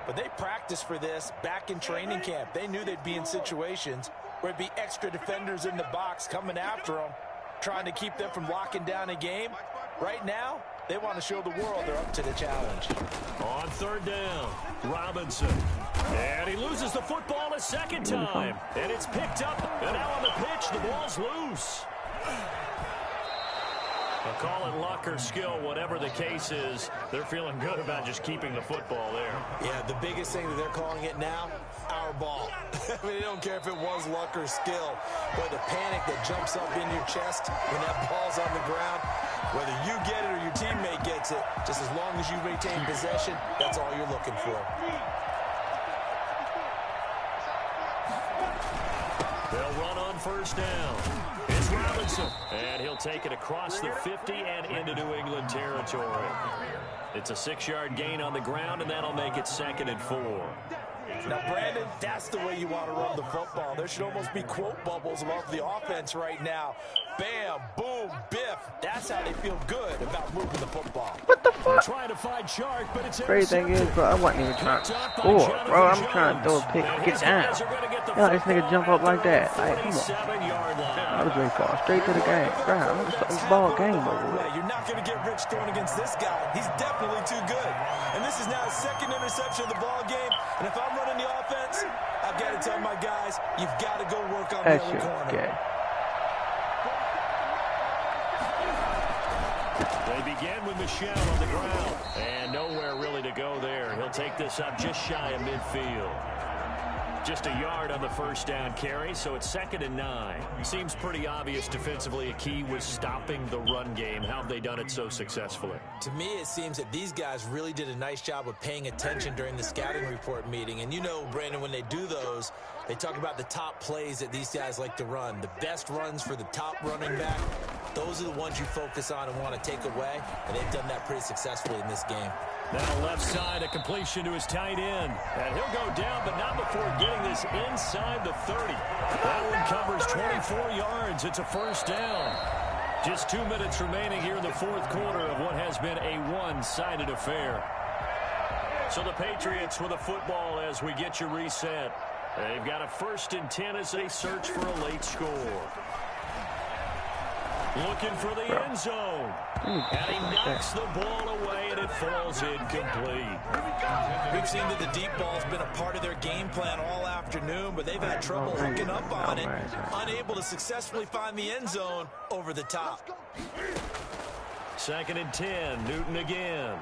but they practiced for this back in training camp. They knew they'd be in situations where there'd be extra defenders in the box coming after them, trying to keep them from locking down a game. Right now, they want to show the world they're up to the challenge. On 3rd down, Robinson. And he loses the football a 2nd time. And it's picked up. And now on the pitch, the ball's loose. I'll call it luck or skill, whatever the case is. They're feeling good about just keeping the football there. Yeah, the biggest thing that they're calling it now, our ball. I mean, they don't care if it was luck or skill. But the panic that jumps up in your chest when that ball's on the ground, whether you get it or your teammate gets it, just as long as you retain possession, that's all you're looking for. They'll run on 1st down. It's Robinson. And he'll take it across the 50 and into New England territory. It's a 6-yard gain on the ground, and that'll make it 2nd and 4. Now, Brandon, that's the way you want to run the football. There should almost be quote bubbles above the offense right now. Bam, boom, biff. That's how they feel good about moving the football. What the fuck? Trying to find Shark, but it's crazy thing is, bro, I wasn't even trying to score, bro. I'm trying to throw a pick, get down. Yo, this nigga jump up like that. Like, come on. I was ready to fall straight to the game. Bro, it's ball game over with. You're not going to get rich throwing against this guy. He's definitely too good. And this is now his 2nd interception of the ball game. And if I'm running the offense, I've got to tell my guys, you've got to go work on the other corner. Okay. They begin with Michel on the ground. And nowhere really to go there. He'll take this up just shy of midfield. Just a yard on the first down carry, so it's 2nd and 9. Seems pretty obvious defensively a key was stopping the run game. How have they done it so successfully? To me, it seems that these guys really did a nice job of paying attention during the scouting report meeting. And you know, Brandon, when they do those, they talk about the top plays that these guys like to run. The best runs for the top running back, those are the ones you focus on and want to take away. And they've done that pretty successfully in this game. Now left side, a completion to his tight end. And he'll go down, but not before getting this inside the 30. That one covers 24 yards. It's a first down. Just 2 minutes remaining here in the fourth quarter of what has been a one-sided affair. So the Patriots with a football as we get you reset. They've got a 1st and 10 as they search for a late score. Looking for the end zone. And he knocks the ball away, and it falls incomplete. We've seen that the deep ball's been a part of their game plan all afternoon, but they've had trouble hooking up on it, unable to successfully find the end zone over the top. 2nd and 10, Newton again.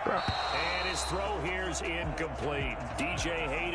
And his throw here's incomplete. DJ Hayden.